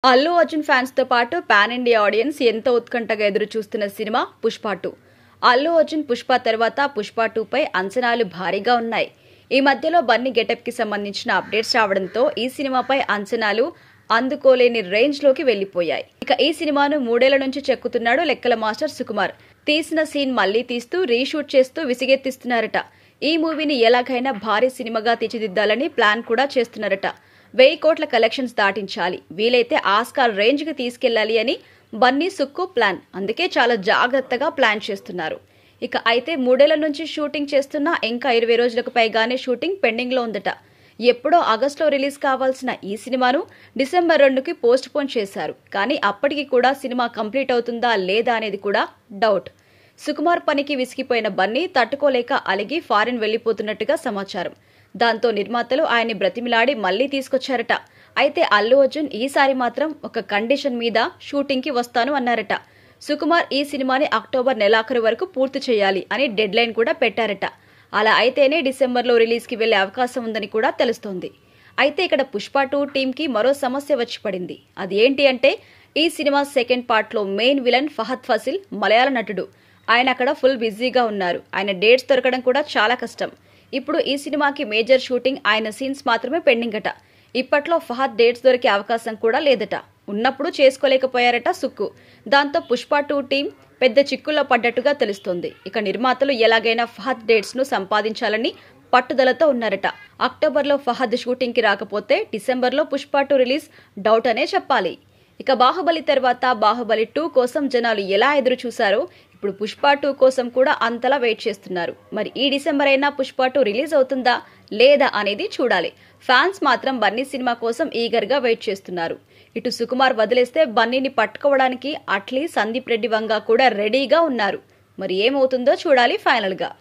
Allu Arjun fans తో పాటు pan India audience ఎంతో ఉత్కంఠగా ఎదురు చూస్తున్న సినిమా పుష్ప 2. అల్లు అర్జున్ పుష్ప తర్వాత పుష్ప 2 పై అంచనాలు భారీగా ఉన్నాయి. ఈ మధ్యలో బన్నీ గెటప్ కి సంబంధించిన అప్డేట్స్ రావడంతో ఈ సినిమాపై అంచనాలు అందుకోలేని రేంజ్ లోకి వెళ్లిపోయాయి. ఇక ఈ సినిమాను 3 ఏళ్ల నుంచి చెక్కుతున్నాడు లెక్కల మాస్టర్ సుకుమార్. తీసిన సీన్ మళ్లీ తీస్తూ రీషూట్ చేస్తూ విసిగెత్తిస్తున్నారట. ఈ మూవీని ఎలాగైనా భారీ సినిమాగా తీర్చిదిద్దాలని ప్లాన్ కూడా చేస్తున్నారట. 1000 కోట్ల కలెక్షన్స్ దాటించాలి, వీలైతే ఆస్కార్ రేంజ్ కి తీసుకెళ్లాలి అని బన్నీ సుక్కు ప్లాన్. అందుకే చాలా జాగ్రత్తగా ప్లాన్ చేస్తున్నారు. ఇక అయితే 3 ఏళ్ల నుంచి షూటింగ్ చేస్తున్నా ఇంకా 20 రోజులకు పైగానే షూటింగ్ పెండింగ్ లో ఉందట. ఎప్పుడో ఆగస్టులో రిలీజ్ కావాల్సిన ఈ సినిమాను డిసెంబర్ 2కి పోస్ట్ పోన్ చేశారు. కానీ అప్పటికి కూడా సినిమా కంప్లీట్ అవుతుందా లేదా అనేది కూడా డౌట్. సుకుమార్ పనికి విసిగిపోయిన బన్నీ తట్టుకోలేక అలిగి ఫారిన్ వెళ్లిపోతున్నట్టుగా సమాచారం. దాంతో నిర్మాతలు ఆయన్ని బ్రతిమిలాడి మళ్లీ తీసుకొచ్చారట. అయితే అల్లు అర్జున్ ఈసారి మాత్రం ఒక కండిషన్ మీద షూటింగ్ కి వస్తాను అన్నారట. సుకుమార్ ఈ సినిమాని అక్టోబర్ నెలాఖరు వరకు పూర్తి చేయాలి అని డెడ్ లైన్ కూడా పెట్టారట. అలా అయితేనే డిసెంబర్లో రిలీజ్ కి వెళ్లే అవకాశం ఉందని కూడా తెలుస్తోంది. అయితే ఇక్కడ పుష్ప 2 టీమ్ కి మరో సమస్య వచ్చి పడింది. అది ఏంటి అంటే ఈ సినిమా సెకండ్ పార్ట్ లో మెయిన్ విలన్ ఫహద్ ఫాసిల్ మలయాళ నటుడు. ఆయన అక్కడ ఫుల్ బిజీగా ఉన్నారు. ఆయన డేట్స్ దొరకడం కూడా చాలా కష్టం. ఇప్పుడు ఈ సినిమాకి మేజర్ షూటింగ్ ఆయన సీన్స్ మాత్రమే పెండింగ్ అట. ఇప్పట్లో ఫహద్ డేట్స్ దొరికే అవకాశం కూడా లేదట. ఉన్నప్పుడు చేసుకోలేకపోయారట సుక్కు. దాంతో పుష్ప 2 టీం పెద్ద చిక్కుల్లో పడ్డట్టుగా తెలుస్తోంది. ఇక నిర్మాతలు ఎలాగైనా ఫహద్ డేట్స్ ను సంపాదించాలని పట్టుదలతో ఉన్నారట. అక్టోబర్లో ఫహద్ షూటింగ్ కి రాకపోతే డిసెంబర్లో పుష్ప 2 రిలీజ్ డౌట్ అనే చెప్పాలి. ఇక బాహుబలి తర్వాత బాహుబలి 2 కోసం జనాలు ఎలా ఎదురు చూశారో ఇప్పుడు పుష్ప 2 కోసం కూడా అంతలా వెయిట్ చేస్తున్నారు. మరి ఈ డిసెంబర్ అయినా పుష్ప 2 రిలీజ్ అవుతుందా లేదా అనేది చూడాలి. ఫ్యాన్స్ మాత్రం బన్నీ సినిమా కోసం ఈగర్ గా వెయిట్ చేస్తున్నారు. ఇటు సుకుమార్ వదిలేస్తే బన్నీని పట్టుకోవడానికి అట్లీ సందీప్ రెడ్డి వంగ కూడా రెడీగా ఉన్నారు. మరి ఏమవుతుందో చూడాలి ఫైనల్ గా.